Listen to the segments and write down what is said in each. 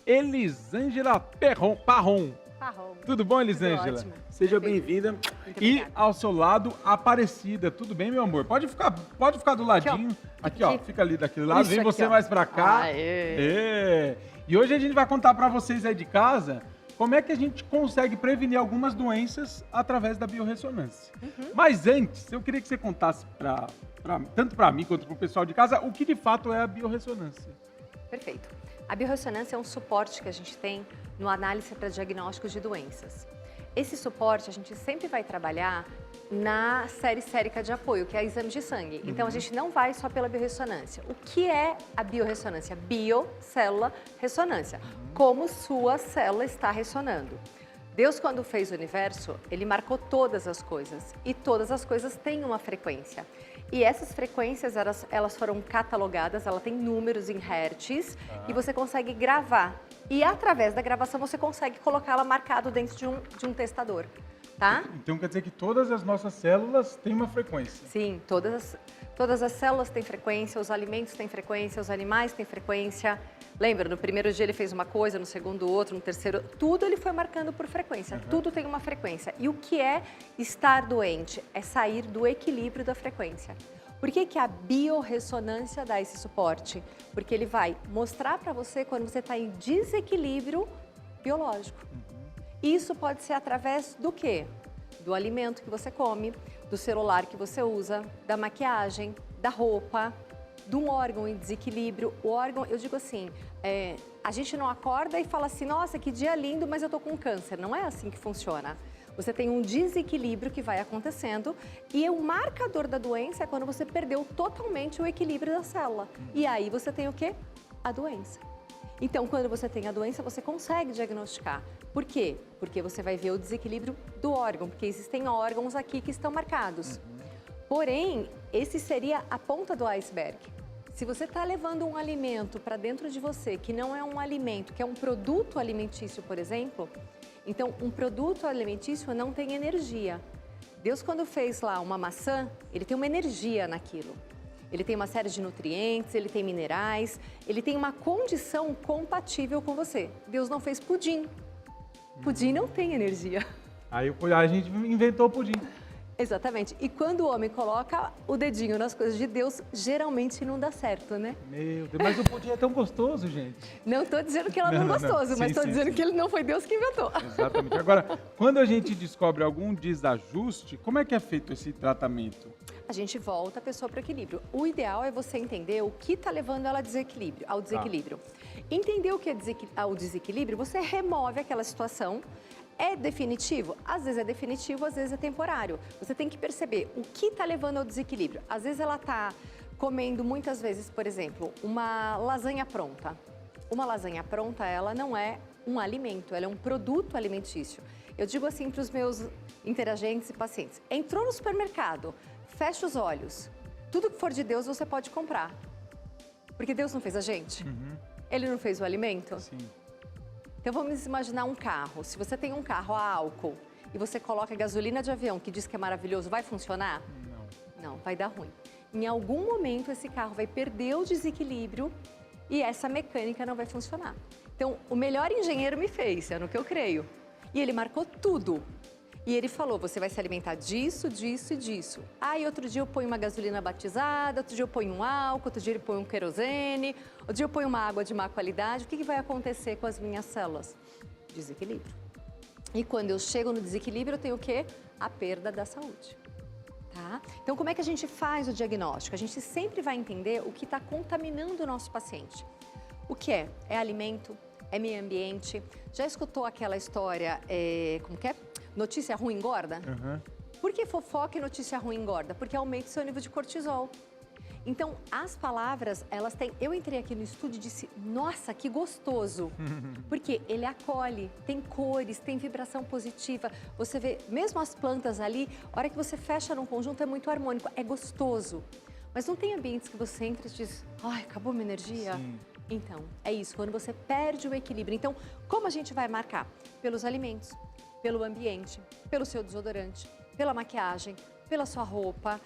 Elisângela Parron. Tudo bom, Elisângela? Ótimo. Seja Perfeito. bem-vinda. Muito E obrigada. ao seu lado, Aparecida. Tudo bem, meu amor? Pode ficar do ladinho. Aqui, ó. Fica ali daquele lado. Isso Vem aqui, você ó. mais pra cá. Aê. É. E hoje a gente vai contar pra vocês aí de casa como é que a gente consegue prevenir algumas doenças através da biorressonância. Mas antes, eu queria que você contasse tanto pra mim quanto pro pessoal de casa o que de fato é a biorressonância. Perfeito. A biorressonância é um suporte que a gente tem no análise para diagnósticos de doenças. Esse suporte a gente sempre vai trabalhar na série sérica de apoio, que é exame de sangue. Então a gente não vai só pela biorressonância. O que é a biorressonância? Bio, célula, ressonância. Como sua célula está ressonando. Deus, quando fez o universo, ele marcou todas as coisas. E todas as coisas têm uma frequência. E essas frequências, elas foram catalogadas, ela tem números em hertz, e você consegue gravar. E através da gravação, você consegue colocá-la marcado dentro de um testador, tá? Então quer dizer que todas as nossas células têm uma frequência. Sim, todas as células têm frequência, os alimentos têm frequência, os animais têm frequência. Lembra, no primeiro dia ele fez uma coisa, no segundo outro, no terceiro... Tudo ele foi marcando por frequência, tudo tem uma frequência. E o que é estar doente? É sair do equilíbrio da frequência. Por que que a biorressonância dá esse suporte? Porque ele vai mostrar para você quando você está em desequilíbrio biológico. Isso pode ser através do quê? Do alimento que você come, do celular que você usa, da maquiagem, da roupa, de um órgão em desequilíbrio. O órgão, eu digo assim, a gente não acorda e fala assim, nossa, que dia lindo, mas eu tô com câncer. Não é assim que funciona. Você tem um desequilíbrio que vai acontecendo e o marcador da doença é quando você perdeu totalmente o equilíbrio da célula. E aí você tem o quê? A doença. Então, quando você tem a doença, você consegue diagnosticar. Por quê? Porque você vai ver o desequilíbrio do órgão, porque existem órgãos aqui que estão marcados. Porém, esse seria a ponta do iceberg. Se você está levando um alimento para dentro de você, que não é um alimento, que é um produto alimentício, por exemplo, então um produto alimentício não tem energia. Deus, quando fez lá uma maçã, ele tem uma energia naquilo. Ele tem uma série de nutrientes, ele tem minerais, ele tem uma condição compatível com você. Deus não fez pudim. Pudim não tem energia. Aí a gente inventou o pudim. Exatamente. E quando o homem coloca o dedinho nas coisas de Deus, geralmente não dá certo, né? Meu Deus, mas o pudim é tão gostoso, gente. Não estou dizendo que ela não é gostoso, mas estou dizendo que ele não foi Deus que inventou. Exatamente. Agora, quando a gente descobre algum desajuste, como é que é feito esse tratamento? A gente volta a pessoa para o equilíbrio. O ideal é você entender o que está levando ela ao desequilíbrio. Entender o que é o desequilíbrio, você remove aquela situação. É definitivo? Às vezes é definitivo, às vezes é temporário. Você tem que perceber o que está levando ao desequilíbrio. Às vezes ela está comendo muitas vezes, por exemplo, uma lasanha pronta. Uma lasanha pronta, ela não é um alimento, ela é um produto alimentício. Eu digo assim para os meus interagentes e pacientes. Entrou no supermercado, fecha os olhos. Tudo que for de Deus você pode comprar. Porque Deus não fez a gente? Ele não fez o alimento? Sim. Então vamos imaginar um carro. Se você tem um carro a álcool e você coloca gasolina de avião, que diz que é maravilhoso, vai funcionar? Não, vai dar ruim. Em algum momento esse carro vai perder o desequilíbrio e essa mecânica não vai funcionar. Então o melhor engenheiro me fez, é no que eu creio. E ele marcou tudo. E ele falou, você vai se alimentar disso, disso e disso. Aí outro dia eu ponho uma gasolina batizada, outro dia eu ponho um álcool, outro dia ele põe um querosene, outro dia eu ponho uma água de má qualidade. O que vai acontecer com as minhas células? Desequilíbrio. E quando eu chego no desequilíbrio, eu tenho o quê? A perda da saúde. Tá? Então, como é que a gente faz o diagnóstico? A gente sempre vai entender o que está contaminando o nosso paciente. O que é? É alimento? É meio ambiente? Já escutou aquela história, como que é? Notícia ruim engorda? Por que fofoca e notícia ruim engorda? Porque aumenta o seu nível de cortisol. Então, as palavras, elas têm... Eu entrei aqui no estúdio e disse, nossa, que gostoso. Porque ele acolhe, tem cores, tem vibração positiva. Você vê, mesmo as plantas ali, a hora que você fecha num conjunto é muito harmônico, é gostoso. Mas não tem ambientes que você entra e diz, ai, acabou minha energia? Sim. Então, é isso, quando você perde o equilíbrio. Então, como a gente vai marcar? Pelos alimentos, pelo ambiente, pelo seu desodorante, pela maquiagem, pela sua roupa,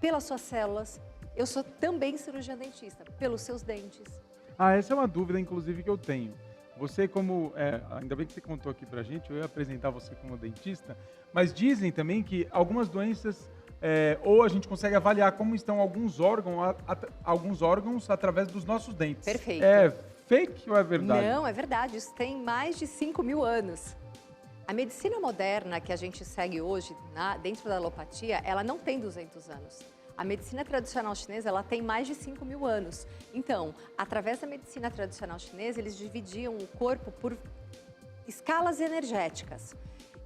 pelas suas células. Eu sou também cirurgiã dentista, pelos seus dentes. Ah, essa é uma dúvida, inclusive, que eu tenho. você como, ainda bem que você contou aqui pra gente, eu ia apresentar você como dentista, mas dizem também que algumas doenças, ou a gente consegue avaliar como estão alguns órgãos através dos nossos dentes. Perfeito. É fake ou é verdade? Não, é verdade. Isso tem mais de 5.000 anos. A medicina moderna que a gente segue hoje, dentro da alopatia, ela não tem 200 anos. A medicina tradicional chinesa, ela tem mais de 5.000 anos. Então, através da medicina tradicional chinesa, eles dividiam o corpo por escalas energéticas.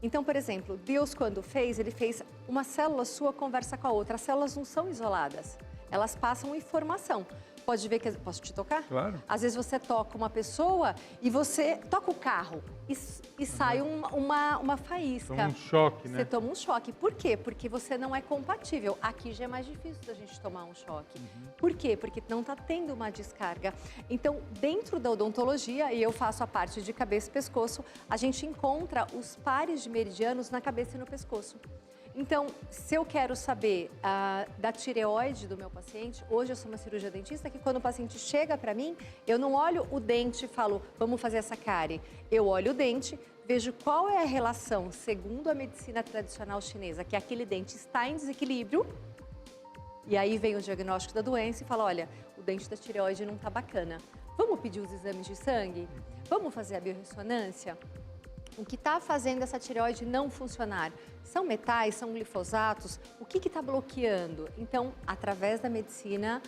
Então, por exemplo, Deus, quando fez, ele fez uma célula sua conversa com a outra. As células não são isoladas, elas passam informação. Pode ver que... Posso te tocar? Claro. Às vezes você toca uma pessoa e você toca o carro e sai uma faísca. Toma um choque, né? Você toma um choque. Por quê? Porque você não é compatível. Aqui já é mais difícil da gente tomar um choque. Por quê? Porque não está tendo uma descarga. Então, dentro da odontologia, e eu faço a parte de cabeça e pescoço, a gente encontra os pares de meridianos na cabeça e no pescoço. Então, se eu quero saber da tireoide do meu paciente, hoje eu sou uma cirurgia dentista que quando o paciente chega para mim, eu não olho o dente e falo, vamos fazer essa cárie. Eu olho o dente, vejo qual é a relação, segundo a medicina tradicional chinesa, que aquele dente está em desequilíbrio, e aí vem o diagnóstico da doença e fala, olha, o dente da tireoide não está bacana. Vamos pedir os exames de sangue? Vamos fazer a biorressonância? O que está fazendo essa tireoide não funcionar? São metais, são glifosatos? O que está bloqueando? Então, através da medicina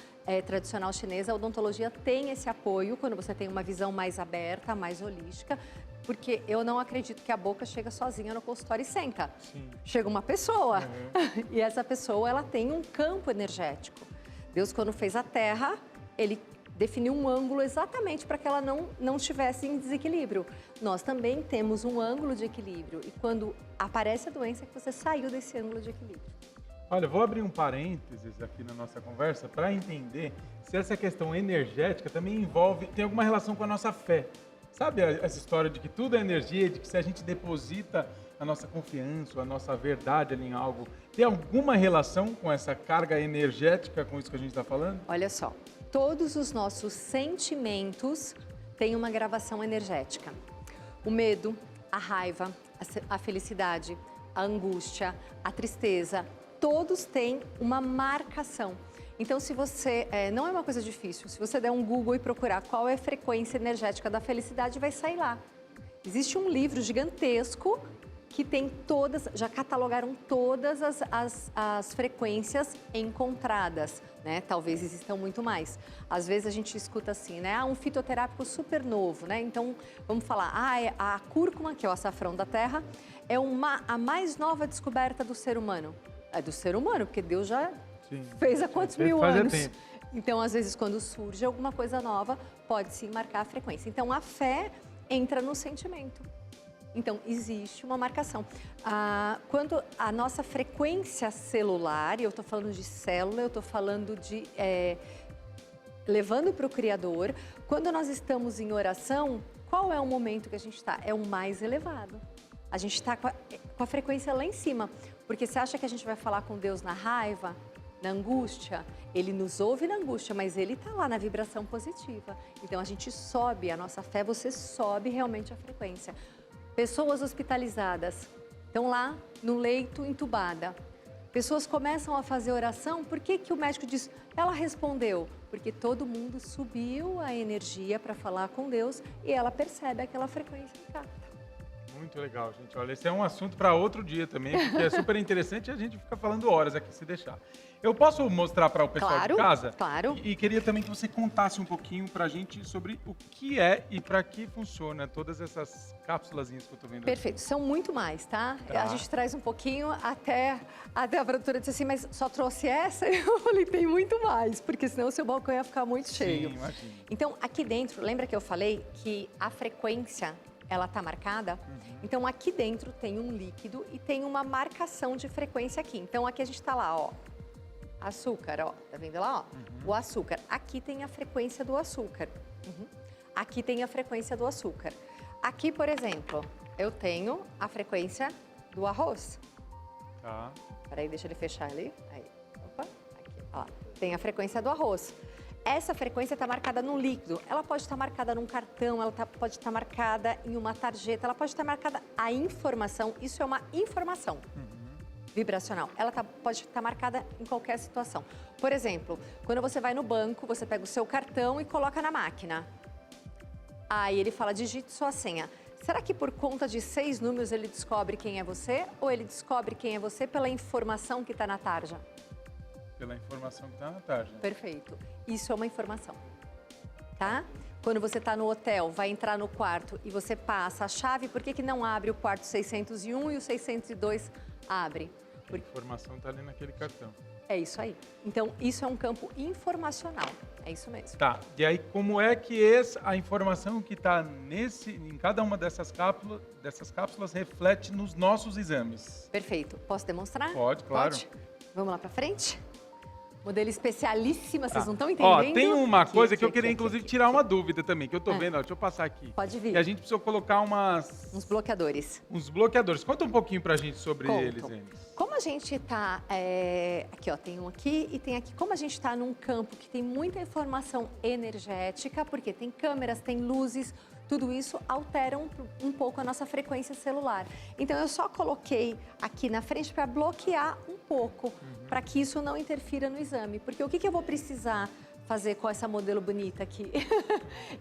tradicional chinesa, a odontologia tem esse apoio quando você tem uma visão mais aberta, mais holística, porque eu não acredito que a boca chega sozinha no consultório e senta. Sim. Chega uma pessoa e essa pessoa ela tem um campo energético. Deus, quando fez a Terra, ele definiu um ângulo exatamente para que ela não estivesse em desequilíbrio. Nós também temos um ângulo de equilíbrio e quando aparece a doença é que você saiu desse ângulo de equilíbrio. Olha, eu vou abrir um parênteses aqui na nossa conversa para entender se essa questão energética também tem alguma relação com a nossa fé. Sabe essa história de que tudo é energia, de que se a gente deposita a nossa confiança, a nossa verdade ali em algo, tem alguma relação com essa carga energética, com isso que a gente está falando? Olha só, todos os nossos sentimentos têm uma gravação energética. O medo, a raiva, a felicidade, a angústia, a tristeza, todos têm uma marcação. Então, se você, não é uma coisa difícil, se você der um Google e procurar qual é a frequência energética da felicidade, vai sair lá. Existe um livro gigantesco que tem já catalogaram todas as frequências encontradas, né? Talvez existam muito mais. Às vezes a gente escuta assim, né? Um fitoterápico super novo, né? Então, vamos falar, a cúrcuma, que é o açafrão da terra, é a mais nova descoberta do ser humano. É do ser humano, porque Deus já fez há quantos mil anos? Tempo. Então, às vezes, quando surge alguma coisa nova, pode sim marcar a frequência. Então, a fé entra no sentimento. Então, existe uma marcação. Quando a nossa frequência celular, e eu estou falando de célula, eu estou falando de levando para o Criador, quando nós estamos em oração, qual é o momento que a gente está? É o mais elevado. A gente está com a frequência lá em cima. Porque você acha que a gente vai falar com Deus na raiva, na angústia? Ele nos ouve na angústia, mas Ele está lá na vibração positiva. Então, a gente sobe, a nossa fé, você sobe realmente a frequência. Pessoas hospitalizadas, estão lá no leito entubada. Pessoas começam a fazer oração, por que o médico diz? Ela respondeu, porque todo mundo subiu a energia para falar com Deus e ela percebe aquela frequência intacta. Muito legal, gente. Olha, esse é um assunto para outro dia também, porque é super interessante e a gente fica falando horas aqui, se deixar. Eu posso mostrar para o pessoal de casa? Claro. E queria também que você contasse um pouquinho para a gente sobre o que é e para que funciona todas essas cápsulazinhas que eu estou vendo. Perfeito. Aqui. São muito mais, tá? A gente traz um pouquinho até a produtora disse assim, mas só trouxe essa? Eu falei, tem muito mais, porque senão o seu balcão ia ficar muito cheio. Sim, imagina. Então, aqui dentro, lembra que eu falei que a frequência ela está marcada? Então, aqui dentro tem um líquido e tem uma marcação de frequência aqui. Então, aqui a gente está lá, ó, açúcar, ó, tá vendo lá, ó? O açúcar. Aqui tem a frequência do açúcar. Aqui tem a frequência do açúcar. Aqui, por exemplo, eu tenho a frequência do arroz. Tá. Peraí, deixa ele fechar ali. Aí, opa, aqui, ó. Tem a frequência do arroz. essa frequência está marcada num líquido, ela pode estar marcada num cartão, pode estar marcada em uma tarjeta, ela pode estar marcada a informação, isso é uma informação vibracional, ela pode estar marcada em qualquer situação. Por exemplo, quando você vai no banco, você pega o seu cartão e coloca na máquina. Aí ele fala, digite sua senha. Será que por conta de 6 números ele descobre quem é você? Ou ele descobre quem é você pela informação que está na tarja? Pela informação que está na tarja. Perfeito. Isso é uma informação, tá? Quando você está no hotel, vai entrar no quarto e você passa a chave, por que não abre o quarto 601 e o 602 abre? A informação está ali naquele cartão. É isso aí. Então, isso é um campo informacional. É isso mesmo. Tá. E aí, como é que a informação que está em cada uma dessas cápsulas reflete nos nossos exames? Perfeito. Posso demonstrar? Pode, claro. Pode? Vamos lá para frente? Modelo especialíssima, vocês Tá. não estão entendendo? Ó, tem uma coisa que eu aqui, queria, inclusive, tirar uma dúvida também, que eu tô vendo, ó, deixa eu passar aqui. Pode vir. E a gente precisou colocar Uns bloqueadores. uns bloqueadores. Conta um pouquinho pra gente sobre Conto. eles. Como a gente tá... aqui, ó, tem um aqui e tem aqui. Como a gente está num campo que tem muita informação energética, porque tem câmeras, tem luzes, tudo isso altera um pouco a nossa frequência celular. Então, eu só coloquei aqui na frente para bloquear um pouco, para que isso não interfira no exame. Porque o que eu vou precisar fazer com essa modelo bonita aqui?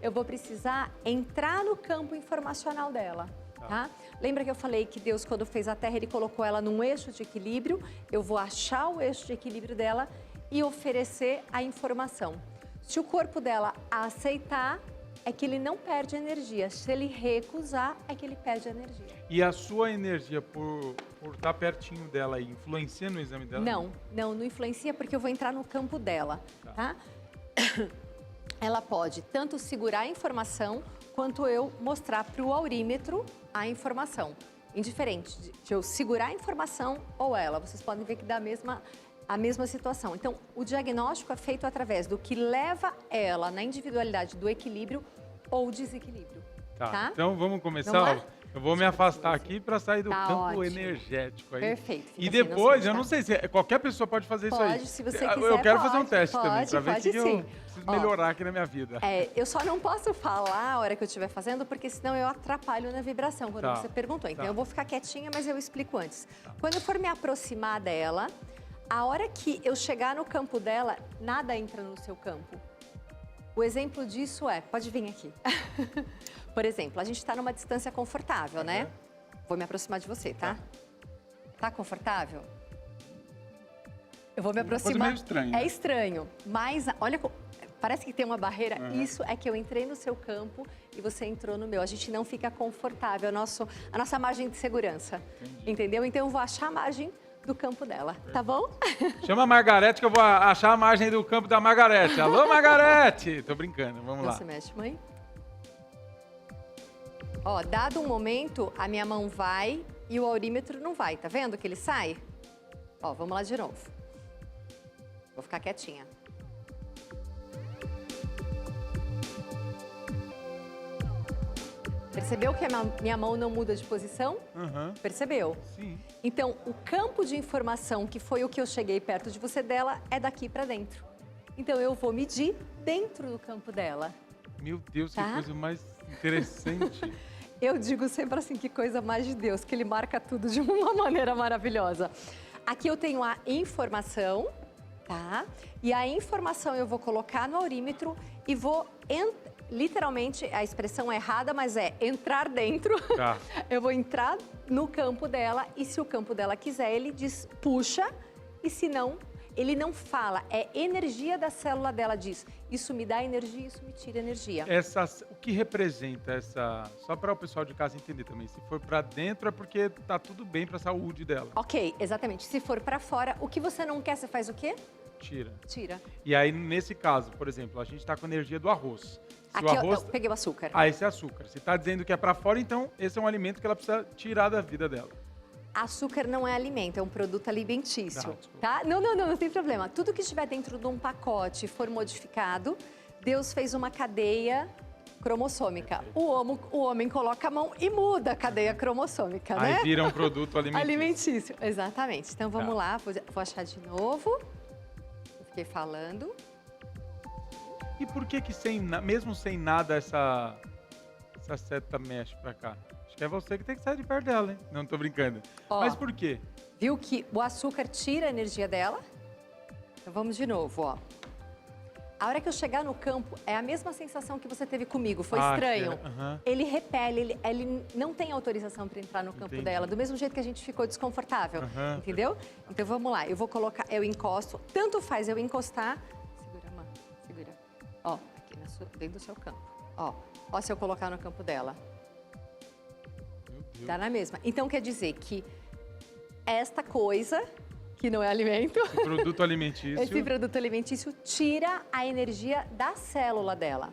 Eu vou precisar entrar no campo informacional dela. Tá? Lembra que eu falei que Deus, quando fez a Terra, Ele colocou ela num eixo de equilíbrio? Eu vou achar o eixo de equilíbrio dela e oferecer a informação. Se o corpo dela aceitar, é que ele não perde energia. Se ele recusar, é que ele perde energia. E a sua energia, por estar pertinho dela, influencia no exame dela? Não influencia, porque eu vou entrar no campo dela, tá? Ela pode tanto segurar a informação, quanto eu mostrar para o aurímetro a informação. Indiferente de eu segurar a informação ou ela. Vocês podem ver que dá a mesma situação. Então, o diagnóstico é feito através do que leva ela na individualidade do equilíbrio ou desequilíbrio. Tá? Então, vamos começar? Vamos lá? Eu vou me afastar aqui para sair do campo ótimo. energético. Aí. Perfeito. E depois, eu não sei se qualquer pessoa pode fazer isso aí. Pode, se você quiser, eu quero fazer um pode, teste também, pode, para ver pode que sim. eu preciso melhorar aqui na minha vida. Eu só não posso falar a hora que eu estiver fazendo, porque senão eu atrapalho na vibração, quando você perguntou. Então, eu vou ficar quietinha, mas eu explico antes. Quando eu for me aproximar dela, a hora que eu chegar no campo dela, nada entra no seu campo. O exemplo disso pode vir aqui. Por exemplo, a gente está numa distância confortável, né? Vou me aproximar de você, tá? Tá confortável? Eu vou me aproximar. Coisa meio estranha. É estranho, mas olha, parece que tem uma barreira. Isso é que eu entrei no seu campo e você entrou no meu. A gente não fica confortável, a nossa margem de segurança. Entendi. Entendeu? Então eu vou achar a margem do campo dela, tá bom? Chama a Margarete que eu vou achar a margem do campo da Margarete. Alô, Margarete! Tô brincando, vamos lá. Não se mexe, mãe. Ó, dado um momento, a minha mão vai e o aurímetro não vai. Tá vendo que ele sai? Ó, vamos lá de novo. Vou ficar quietinha. Percebeu que a minha mão não muda de posição? Percebeu? Sim. Então, o campo de informação, que foi o que eu cheguei perto de você dela, é daqui para dentro. Então, eu vou medir dentro do campo dela. Meu Deus, que coisa mais interessante. Eu digo sempre assim, que coisa mais de Deus, que ele marca tudo de uma maneira maravilhosa. Aqui eu tenho a informação, tá? E a informação eu vou colocar no aurímetro e vou, literalmente, a expressão é errada, mas entrar dentro. Tá. Eu vou entrar no campo dela e se o campo dela quiser, ele diz puxa, e se não, ele não fala, é energia da célula dela, diz, isso me dá energia, isso me tira energia. O que representa essa... Só para o pessoal de casa entender também, se for para dentro é porque tá tudo bem para a saúde dela. Ok, exatamente. Se for para fora, o que você não quer, você faz o quê? Tira. Tira. E aí, nesse caso, por exemplo, a gente tá com a energia do arroz. Se Aqui o arroz... eu peguei o açúcar. esse é açúcar. Se tá dizendo que é para fora, então esse é um alimento que ela precisa tirar da vida dela. Açúcar não é alimento, é um produto alimentício, desculpa. tá? Não tem problema. Tudo que estiver dentro de um pacote e for modificado, Deus fez uma cadeia cromossômica. O homem coloca a mão e muda a cadeia cromossômica, né? Aí vira um produto alimentício. Alimentício, exatamente. Então vamos lá, vou achar de novo. Eu fiquei falando. E por que que mesmo sem nada essa seta mexe pra cá? Acho que é você que tem que sair de perto dela, hein? Não, tô brincando. Ó, Mas por quê? viu que o açúcar tira a energia dela? Então vamos de novo, ó. A hora que eu chegar no campo, é a mesma sensação que você teve comigo. Foi estranho. Ele repele, ele não tem autorização para entrar no campo dela, do mesmo jeito que a gente ficou desconfortável, entendeu? Então vamos lá, eu vou colocar, eu encosto, tanto faz eu encostar. Segura, mãe, segura. Ó, aqui dentro do seu campo. Ó, se eu colocar no campo dela. Dá na mesma. Então quer dizer que esta coisa, que não é alimento. Esse produto alimentício. Esse produto alimentício tira a energia da célula dela.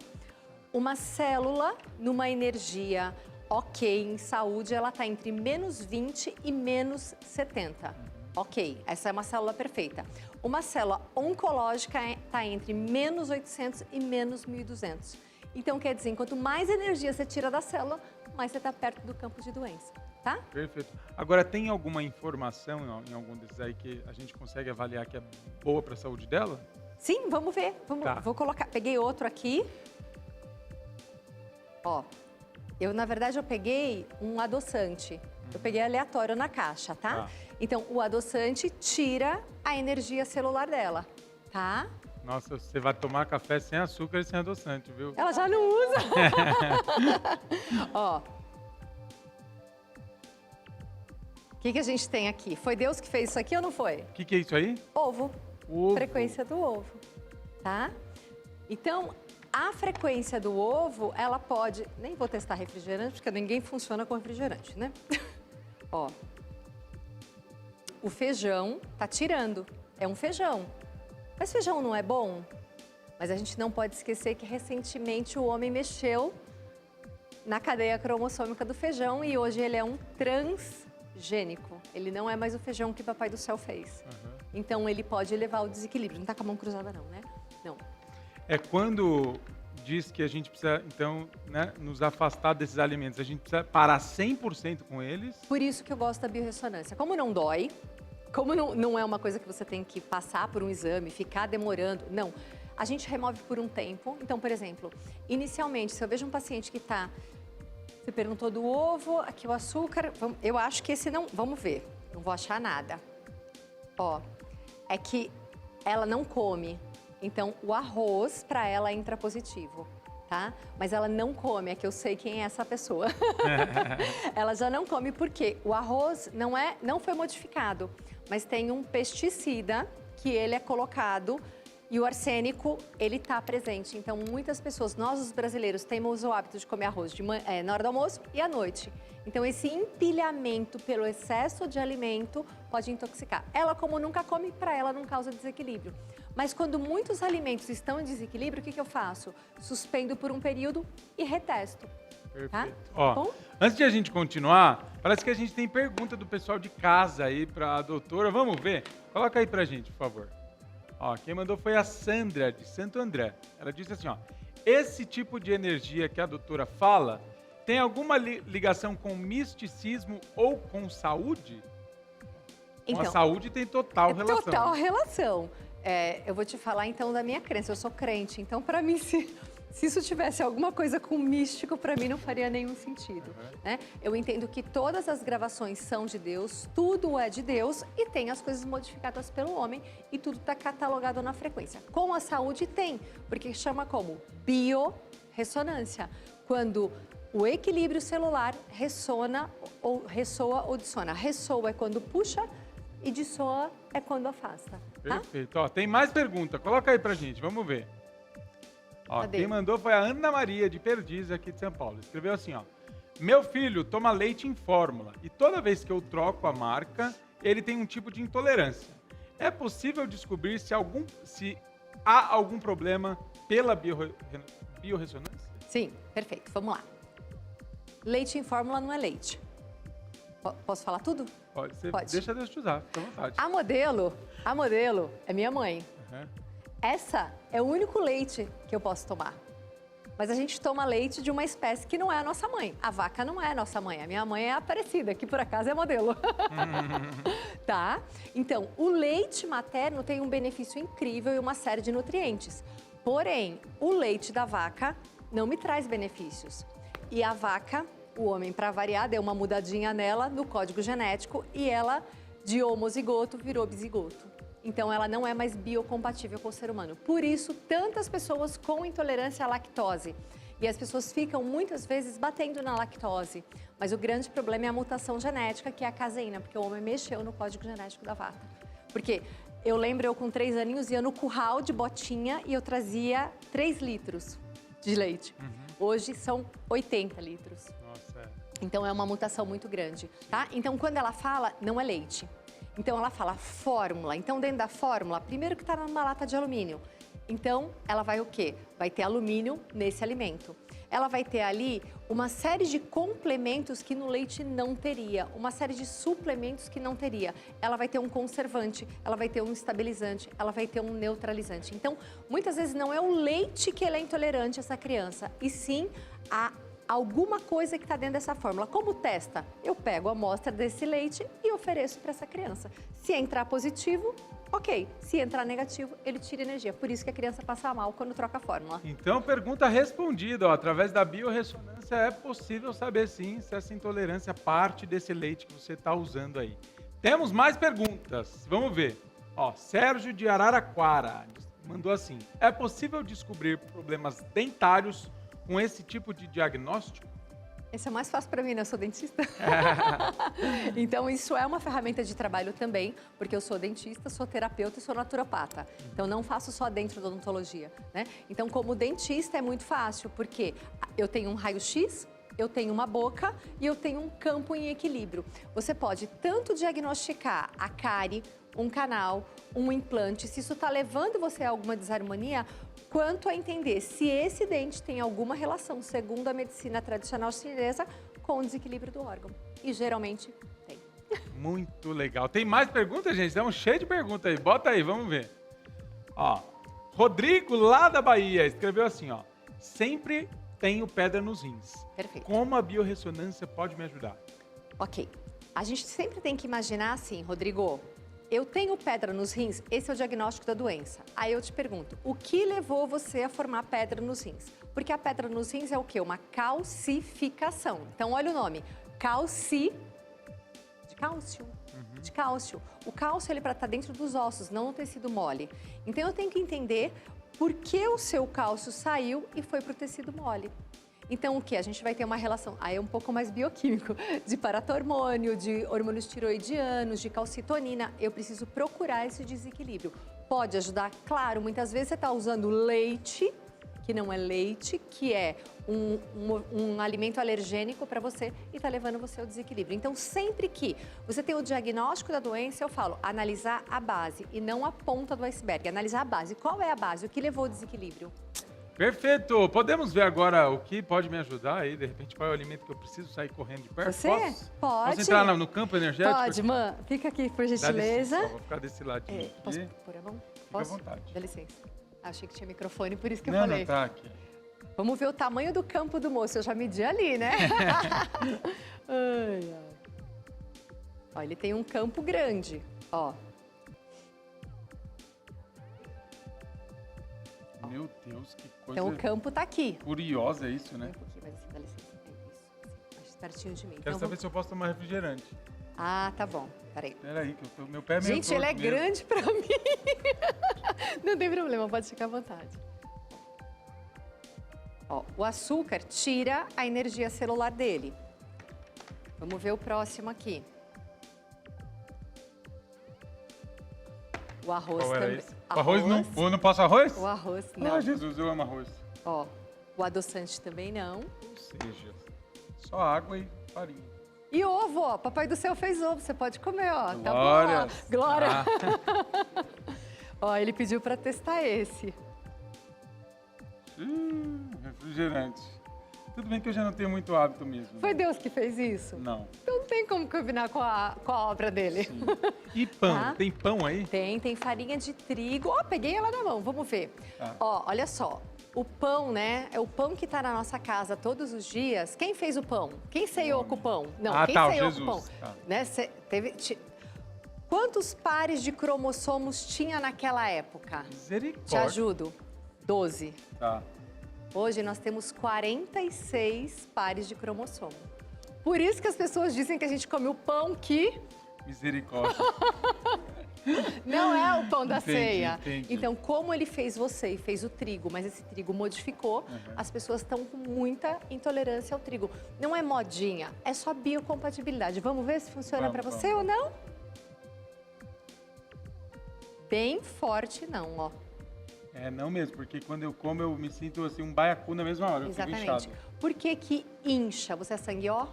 Uma célula, numa energia ok, em saúde, ela está entre menos 20 e menos 70. Ok, essa é uma célula perfeita. Uma célula oncológica está entre menos 800 e menos 1.200. Então, quer dizer, quanto mais energia você tira da célula, mais você está perto do campo de doença. Tá? Perfeito. Agora, tem alguma informação em algum desses aí que a gente consegue avaliar que é boa para a saúde dela? Sim, vamos ver. Tá. Vou colocar. Peguei outro aqui. Ó, na verdade, eu peguei um adoçante. Eu peguei aleatório na caixa, tá? Então, o adoçante tira a energia celular dela, tá? Nossa, você vai tomar café sem açúcar e sem adoçante, viu? Ela já não usa. Ó. O que a gente tem aqui? Foi Deus que fez isso aqui ou não foi? O que é isso aí? Ovo. Ovo. Frequência do ovo, tá? Então, a frequência do ovo, ela pode... Nem vou testar refrigerante, porque ninguém funciona com refrigerante, né? Ó. O feijão tá tirando. É um feijão. Mas feijão não é bom? Mas a gente não pode esquecer que recentemente o homem mexeu na cadeia cromossômica do feijão e hoje ele é um transgênico. Ele não é mais o feijão que o Papai do Céu fez. Então ele pode levar ao desequilíbrio. Não tá com a mão cruzada não, né? Não. É quando diz que a gente precisa, então, né, nos afastar desses alimentos. A gente precisa parar 100% com eles. Por isso que eu gosto da biorressonância. Como não dói, como não é uma coisa que você tem que passar por um exame, ficar demorando, não. A gente remove por um tempo. Então, por exemplo, inicialmente, se eu vejo um paciente que está... Você perguntou do ovo, aqui o açúcar, eu acho que esse não... Vamos ver, não vou achar nada. Ó, é que ela não come, então o arroz para ela entra positivo, tá? Mas ela não come, é que eu sei quem é essa pessoa. Ela já não come porque o arroz não foi modificado, mas tem um pesticida que ele é colocado e o arsênico, ele está presente. Então, muitas pessoas, nós os brasileiros, temos o hábito de comer arroz na hora do almoço e à noite. Então, esse empilhamento pelo excesso de alimento pode intoxicar. Ela, como nunca come, para ela não causa desequilíbrio. Mas quando muitos alimentos estão em desequilíbrio, o que eu faço? Suspendo por um período e retesto. Perfeito. Tá? Ó, Bom? antes de a gente continuar, parece que a gente tem pergunta do pessoal de casa aí para a doutora. Vamos ver? Coloca aí pra gente, por favor. Ó, quem mandou foi a Sandra, de Santo André. Ela disse assim, ó, esse tipo de energia que a doutora fala tem alguma ligação com misticismo ou com saúde? Então, com a saúde tem total relação. Total relação. Eu vou te falar, então, da minha crença. Eu sou crente, então, para mim, se isso tivesse alguma coisa com místico, para mim não faria nenhum sentido. Né? Eu entendo que todas as gravações são de Deus, tudo é de Deus e tem as coisas modificadas pelo homem e tudo está catalogado na frequência. Com a saúde tem, porque chama como biorressonância. Quando o equilíbrio celular ressoa ou dissona. Ressoa é quando puxa e dissoa é quando afasta. Tá? Perfeito. Ó, tem mais pergunta. Coloca aí pra gente, vamos ver. Ó, quem mandou foi a Ana Maria, de Perdiz, aqui de São Paulo. Escreveu assim, ó. Meu filho toma leite em fórmula e toda vez que eu troco a marca, ele tem um tipo de intolerância. É possível descobrir se há algum problema pela biorressonância? Sim, perfeito. Vamos lá. Leite em fórmula não é leite. Posso falar tudo? Pode. Pode. Deixa Deus te usar, fica à vontade. A modelo é minha mãe. Uhum. Essa é o único leite que eu posso tomar. Mas a gente toma leite de uma espécie que não é a nossa mãe. A vaca não é a nossa mãe. A minha mãe é a Aparecida, que por acaso é modelo. Tá? Então, o leite materno tem um benefício incrível e uma série de nutrientes. Porém, o leite da vaca não me traz benefícios. E a vaca, o homem, para variar, deu uma mudadinha nela no código genético e ela, de homozigoto, virou bizigoto. Então, ela não é mais biocompatível com o ser humano. Por isso, tantas pessoas com intolerância à lactose. E as pessoas ficam, muitas vezes, batendo na lactose. Mas o grande problema é a mutação genética, que é a caseína, porque o homem mexeu no código genético da vaca. Porque eu lembro, eu com 3 aninhos ia no curral de botinha e eu trazia 3 litros de leite. Hoje são 80 litros. Nossa. Então, é uma mutação muito grande, tá? Então, quando ela fala, não é leite. Então, ela fala fórmula. Então, dentro da fórmula, primeiro que está numa lata de alumínio. Então, ela vai o quê? Vai ter alumínio nesse alimento. Ela vai ter ali uma série de complementos que no leite não teria, uma série de suplementos que não teria. Ela vai ter um conservante, ela vai ter um estabilizante, ela vai ter um neutralizante. Então, muitas vezes não é o leite que ele é intolerante, essa criança, e sim alguma coisa que está dentro dessa fórmula. Como testa? Eu pego a amostra desse leite e ofereço para essa criança. Se entrar positivo, ok. Se entrar negativo, ele tira energia. Por isso que a criança passa mal quando troca a fórmula. Então, pergunta respondida. Ó, através da biorressonância é possível saber sim se essa intolerância parte desse leite que você está usando aí. Temos mais perguntas. Vamos ver. Ó, Sérgio de Araraquara mandou assim. É possível descobrir problemas dentários com esse tipo de diagnóstico? Esse é mais fácil para mim, né? Eu sou dentista. Então, isso é uma ferramenta de trabalho também, porque eu sou dentista, sou terapeuta e sou naturopata. Então, não faço só dentro da odontologia, né? Então, como dentista é muito fácil, porque eu tenho um raio-x, eu tenho uma boca e eu tenho um campo em equilíbrio. Você pode tanto diagnosticar a cárie, um canal, um implante, se isso está levando você a alguma desarmonia, quanto a entender se esse dente tem alguma relação, segundo a medicina tradicional chinesa, com o desequilíbrio do órgão. E geralmente tem. Muito legal. Tem mais perguntas, gente? Estamos cheios de perguntas aí. Bota aí, vamos ver. Ó, Rodrigo, lá da Bahia, escreveu assim, ó. Sempre tenho pedra nos rins. Perfeito. Como a biorressonância pode me ajudar? Ok. A gente sempre tem que imaginar assim, Rodrigo, eu tenho pedra nos rins, esse é o diagnóstico da doença. Aí eu te pergunto, o que levou você a formar pedra nos rins? Porque a pedra nos rins é o quê? Uma calcificação. Então, olha o nome, de cálcio. De cálcio. O cálcio, ele é para estar dentro dos ossos, não no tecido mole. Então, eu tenho que entender por que o seu cálcio saiu e foi para o tecido mole. Então, o que? A gente vai ter uma relação, aí é um pouco mais bioquímico, de paratormônio, de hormônios tiroidianos, de calcitonina. Eu preciso procurar esse desequilíbrio. Pode ajudar? Claro, muitas vezes você está usando leite, que não é leite, que é um alimento alergênico para você e está levando você ao desequilíbrio. Então, sempre que você tem o diagnóstico da doença, eu falo, analisar a base e não a ponta do iceberg. Analisar a base. Qual é a base? O que levou ao desequilíbrio? Perfeito! Podemos ver agora o que pode me ajudar aí? De repente, qual é o alimento que eu preciso sair correndo de perto? Você? Posso? Pode. Posso entrar no campo energético? Pode, Mãe. Fica aqui, por Dá gentileza. licença, vou ficar desse ladinho aqui. Posso pôr a mão? Fica Posso? à vontade. Dá licença. Achei que tinha microfone, por isso que eu Não, falei. não, tá aqui. Vamos ver o tamanho do campo do moço. Eu já medi ali, né? Ai, ai. Ó, ele tem um campo grande, ó. Meu Deus, que coisa Então o campo tá aqui. curiosa isso, né? Um pouquinho, mas assim, dá licença. Isso. Mais pertinho de mim. Quero saber se eu posso tomar refrigerante. Ah, tá bom. Peraí. Peraí, que meu pé é meio Gente, ele é torto mesmo. grande pra mim. Não tem problema, pode ficar à vontade. Ó, o açúcar tira a energia celular dele. Vamos ver o próximo aqui. O arroz Qual era também. esse? O arroz não? Eu não posso arroz? O arroz não. Ah, Jesus, eu amo arroz. Ó, o adoçante também não. Ou seja, só água e farinha. E ovo, ó. Papai do céu fez ovo. Você pode comer, ó. Tá bom, ó. Glórias. Glória. Ah. Ó, ele pediu pra testar esse. Refrigerante. Tudo bem que eu já não tenho muito hábito mesmo. Foi Deus que fez isso? Não. Então não tem como combinar com a obra dele. Sim. E pão? Tá? Tem pão aí? Tem farinha de trigo. Ó, peguei ela na mão, vamos ver. Tá. Ó, olha só. O pão, né? É o pão que tá na nossa casa todos os dias. Quem fez o pão? Quem ceiou com o pão? Não, Ah, quem tá, o ceiou Jesus. com o pão? Tá. Né? Quantos pares de cromossomos tinha naquela época? Te Misericórdia. ajudo. 12. Tá. Hoje nós temos 46 pares de cromossomo. Por isso que as pessoas dizem que a gente come o pão que... Misericórdia. Não é o pão da Entendi, ceia. entendi. Então, como ele fez você e fez o trigo, mas esse trigo modificou, as pessoas estão com muita intolerância ao trigo. Não é modinha, é só biocompatibilidade. Vamos ver se funciona para você ou não? Bem forte não, ó. É, não mesmo, porque quando eu como eu me sinto assim um baiacu na mesma hora, eu fico Exatamente. inchado. Por que que incha? Você é sangue O?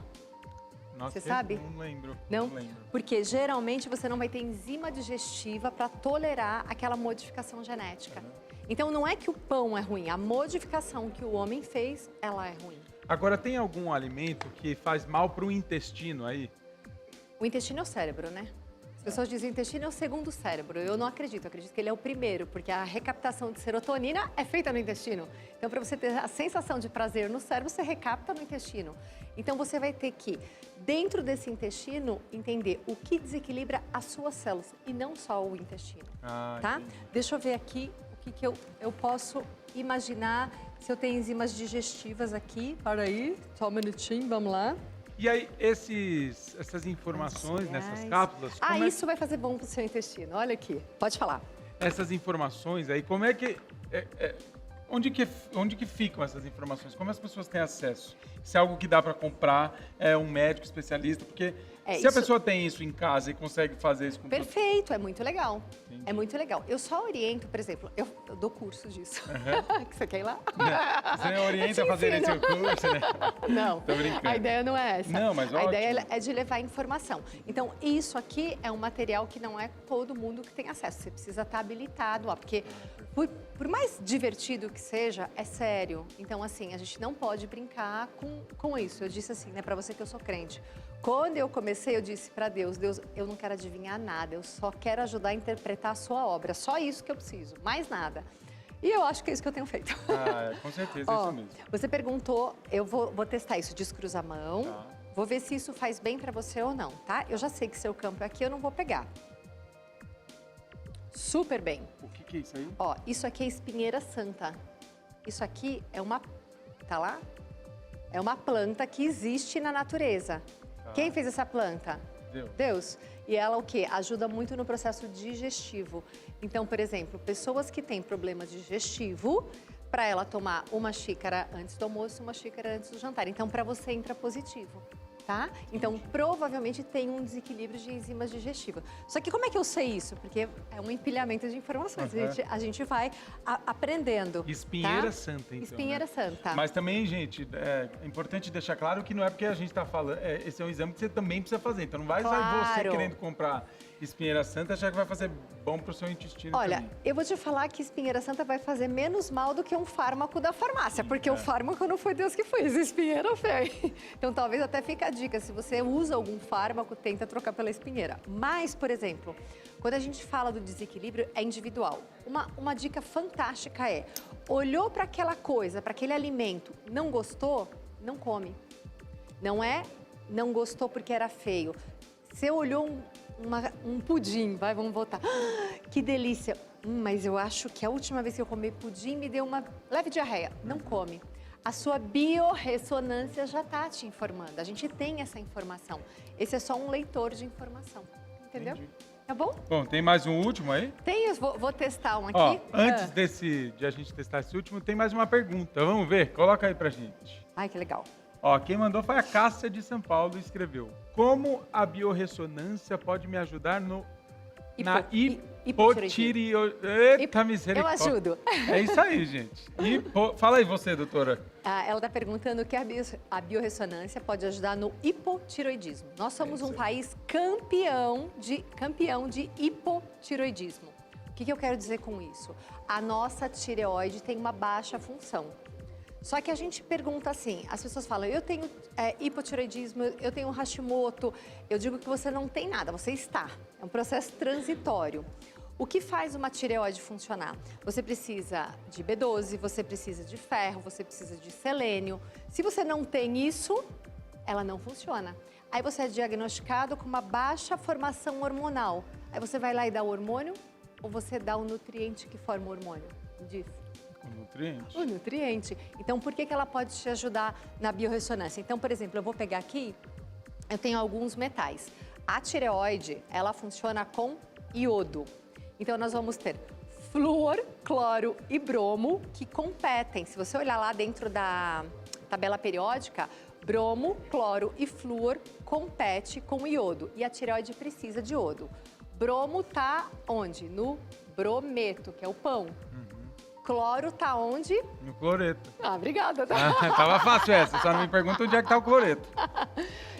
Nossa, Você sabe? Não lembro. Não? lembro. Porque geralmente você não vai ter enzima digestiva para tolerar aquela modificação genética. Então não é que o pão é ruim, a modificação que o homem fez, ela é ruim. Agora, tem algum alimento que faz mal para o intestino aí? O intestino é o cérebro, né? As pessoas dizem que o intestino é o segundo cérebro. Eu não acredito, eu acredito que ele é o primeiro, porque a recaptação de serotonina é feita no intestino. Então, para você ter a sensação de prazer no cérebro, você recapta no intestino. Então, você vai ter que, dentro desse intestino, entender o que desequilibra as suas células e não só o intestino, tá? Entendi. Deixa eu ver aqui o que eu posso imaginar se eu tenho enzimas digestivas aqui. Para aí, só um minutinho, vamos lá. E aí, essas informações nessas cápsulas... como é Isso vai fazer bom pro seu intestino. Olha aqui, pode falar. essas informações aí, como é que... onde que ficam essas informações? Como as pessoas têm acesso? Se é algo que dá para comprar, é um médico especialista, porque se a pessoa tem isso em casa e consegue fazer isso com Perfeito, é muito legal. Entendi. É muito legal. Eu só oriento, por exemplo, eu dou curso disso. Que você quer ir lá? Você orienta a fazer esse curso, né? Não, Tô brincando. a ideia não é essa. Não, mas a ótimo. ideia é de levar informação. Então, isso aqui é um material que não é todo mundo que tem acesso. Você precisa estar habilitado, ó, porque por mais divertido que seja, é sério. Então, assim, a gente não pode brincar com isso. Eu disse assim, né, pra você que eu sou crente. Quando eu comecei, eu disse para Deus, eu não quero adivinhar nada, eu só quero ajudar a interpretar a sua obra. Só isso que eu preciso, mais nada. E eu acho que é isso que eu tenho feito. Com certeza, é isso mesmo. Você perguntou, eu vou testar isso, descruza a mão, Tá. vou ver se isso faz bem para você ou não, tá? Eu já sei que seu campo é aqui, eu não vou pegar. Super bem. O que é isso aí? Ó, isso aqui é espinheira santa. Isso aqui é uma, tá lá? É uma planta que existe na natureza. Quem fez essa planta? Deus. E ela o quê? Ajuda muito no processo digestivo. Então, por exemplo, pessoas que têm problema digestivo, para ela tomar uma xícara antes do almoço, uma xícara antes do jantar. Então, para você entra positivo, tá? Então, provavelmente tem um desequilíbrio de enzimas digestivas. Só que como é que eu sei isso? Porque é um empilhamento de informações. A gente vai aprendendo. Espinheira tá? santa, então. Espinheira santa. Mas também, gente, é importante deixar claro que não é porque a gente está falando. Esse é um exame que você também precisa fazer. Então não vai você querendo comprar espinheira santa achar que vai fazer bom para o seu intestino. Olha, também. eu vou te falar que espinheira santa vai fazer menos mal do que um fármaco da farmácia, porque o fármaco não foi Deus que fez, espinheira fez. Então talvez até fique a dica, se você usa algum fármaco, tenta trocar pela espinheira. Mas, por exemplo, quando a gente fala do desequilíbrio, é individual. Uma dica fantástica é, olhou para aquela coisa, para aquele alimento, não gostou, não come. Não gostou porque era feio. Você olhou um pudim, vamos voltar. Que delícia! Mas eu acho que a última vez que eu comi pudim me deu uma leve diarreia. Não come. A sua biorressonância já está te informando. A gente tem essa informação. Esse é só um leitor de informação. Entendeu? Entendi. Tá bom? Bom, tem mais um último aí? Tem, vou testar um aqui. Ó, antes de a gente testar esse último, tem mais uma pergunta. Vamos ver? Coloca aí pra gente. Ai, que legal. Ó, quem mandou foi a Cássia de São Paulo e escreveu: como a biorressonância pode me ajudar na hipotireoidismo? Eita, misericórdia. Eu ajudo. É isso aí, gente. Fala aí você, doutora. Ela está perguntando que a biorressonância pode ajudar no hipotireoidismo. Nós somos um país campeão de hipotireoidismo. O que eu quero dizer com isso? A nossa tireoide tem uma baixa função. Só que a gente pergunta assim, as pessoas falam, eu tenho hipotireoidismo, eu tenho Hashimoto. Eu digo que você não tem nada, você está. É um processo transitório. O que faz uma tireoide funcionar? Você precisa de B12, você precisa de ferro, você precisa de selênio. Se você não tem isso, ela não funciona. Aí você é diagnosticado com uma baixa formação hormonal. Aí você vai lá e dá o hormônio ou você dá o nutriente que forma o hormônio? Diz. O nutriente. O nutriente. Então, por que ela pode te ajudar na biorressonância? Então, por exemplo, eu vou pegar aqui, eu tenho alguns metais. A tireoide, ela funciona com iodo. Então, nós vamos ter flúor, cloro e bromo que competem. Se você olhar lá dentro da tabela periódica, bromo, cloro e flúor compete com iodo. E a tireoide precisa de iodo. Bromo tá onde? No brometo, que é o pão. Cloro tá onde? No cloreto. Ah, obrigada. Tava fácil essa, só não me pergunta onde é que tá o cloreto.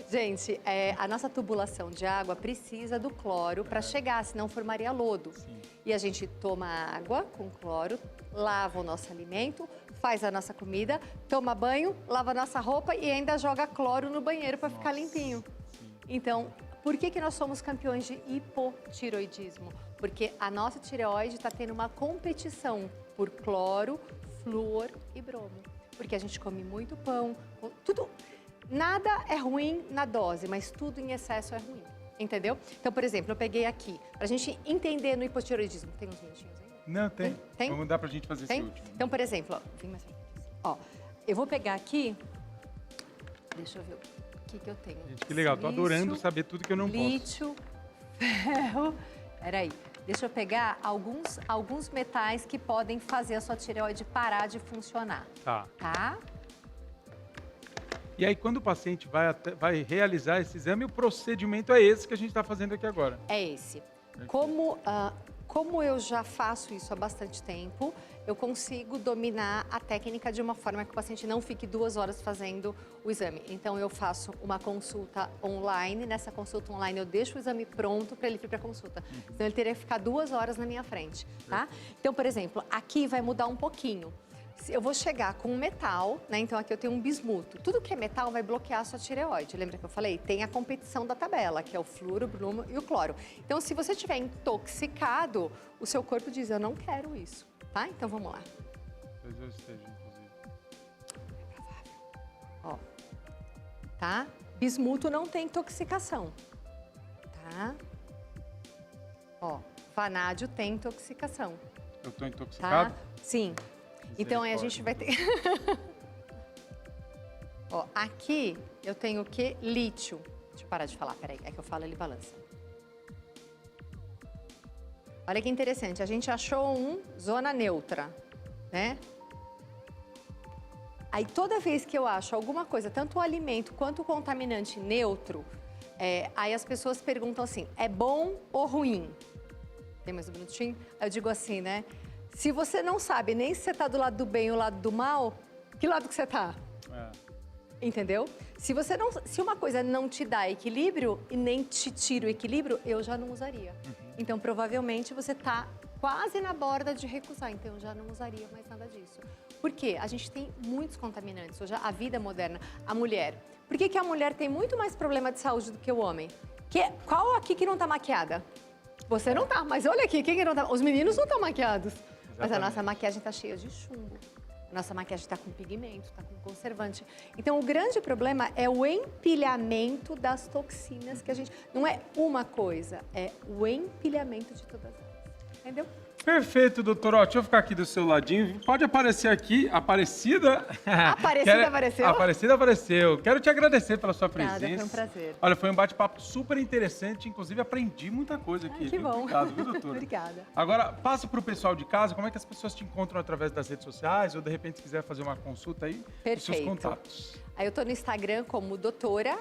Gente, a nossa tubulação de água precisa do cloro para chegar, senão formaria lodo. Sim. E a gente toma água com cloro, lava o nosso alimento, faz a nossa comida, toma banho, lava a nossa roupa e ainda joga cloro no banheiro para ficar limpinho. Sim. Então, por que nós somos campeões de hipotiroidismo? Porque a nossa tireoide está tendo uma competição por cloro, flúor e bromo. Porque a gente come muito pão, tudo. Nada é ruim na dose, mas tudo em excesso é ruim, entendeu? Então, por exemplo, eu peguei aqui, pra gente entender no hipotiroidismo. Tem uns minutinhos aí? Não, tem. Tem? Vamos dar pra gente fazer Tem? esse último. Então, por exemplo, ó, vem mais pra frente. Ó, eu vou pegar aqui, deixa eu ver o que eu tenho. Gente, que legal. Tô adorando saber tudo que eu não posso. Lítio, ferro. Peraí, deixa eu pegar alguns metais que podem fazer a sua tireoide parar de funcionar. Tá. Tá? E aí, quando o paciente vai realizar esse exame, o procedimento é esse que a gente está fazendo aqui agora. É esse. Como eu já faço isso há bastante tempo, eu consigo dominar a técnica de uma forma que o paciente não fique 2 horas fazendo o exame. Então, eu faço uma consulta online. Nessa consulta online, eu deixo o exame pronto para ele vir para a consulta. Então, ele teria que ficar 2 horas na minha frente, tá? Então, por exemplo, aqui vai mudar um pouquinho. Eu vou chegar com um metal, né? Então aqui eu tenho um bismuto. Tudo que é metal vai bloquear a sua tireoide. Lembra que eu falei? Tem a competição da tabela, que é o flúor, o bromo e o cloro. Então, se você estiver intoxicado, o seu corpo diz, eu não quero isso, tá? Então, vamos lá. Talvez eu esteja, inclusive. Ó, tá? Bismuto não tem intoxicação, tá? Ó, vanádio tem intoxicação, Eu tô intoxicado? tá? Sim. Então, aí a gente vai ter... Ó, aqui eu tenho o quê? Lítio. Deixa eu parar de falar, peraí. É que eu falo, ele balança. Olha que interessante. A gente achou zona neutra, né? Aí, toda vez que eu acho alguma coisa, tanto o alimento quanto o contaminante neutro, aí as pessoas perguntam assim, é bom ou ruim? Tem mais um minutinho? Aí eu digo assim, né? Se você não sabe nem se você está do lado do bem ou do lado do mal, que lado que você está? Entendeu? Se uma coisa não te dá equilíbrio e nem te tira o equilíbrio, eu já não usaria. Então, provavelmente, você está quase na borda de recusar. Então, eu já não usaria mais nada disso. Por quê? A gente tem muitos contaminantes. Hoje, a vida moderna, a mulher. Por que a mulher tem muito mais problema de saúde do que o homem? Qual aqui que não está maquiada? Você não tá, mas olha aqui, quem que não tá? Os meninos não estão maquiados. Mas a nossa maquiagem está cheia de chumbo. A nossa maquiagem está com pigmento, está com conservante. Então, o grande problema é o empilhamento das toxinas que a gente... Não é uma coisa, é o empilhamento de todas elas. Entendeu? Perfeito, doutor. Ó, deixa eu ficar aqui do seu ladinho. Pode aparecer aqui, Aparecida. Aparecida apareceu? Aparecida apareceu. Quero te agradecer pela sua presença. Nada, foi um prazer. Olha, foi um bate-papo super interessante. Inclusive, aprendi muita coisa aqui. Que bom. Obrigado, viu, doutora? Obrigada. Agora, passa para o pessoal de casa, como é que as pessoas te encontram através das redes sociais ou, de repente, se quiser fazer uma consulta aí, os seus contatos. Aí eu estou no Instagram como doutora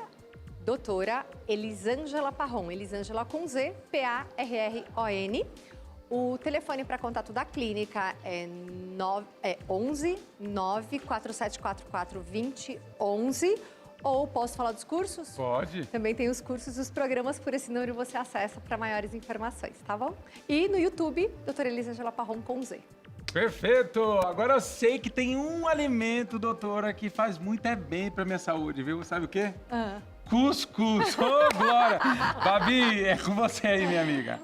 Elisângela Parron. Elisângela com Z, P-A-R-R-O-N. O telefone para contato da clínica é 11 94744 2011. Ou posso falar dos cursos? Pode. Também tem os cursos e os programas, por esse número você acessa para maiores informações, tá bom? E no YouTube, doutora Elisângela Parron com Z. Perfeito! Agora eu sei que tem um alimento, doutora, que faz muito bem para minha saúde, viu? Sabe o quê? Cuscuz! Ô, Glória! Babi, é com você aí, minha amiga.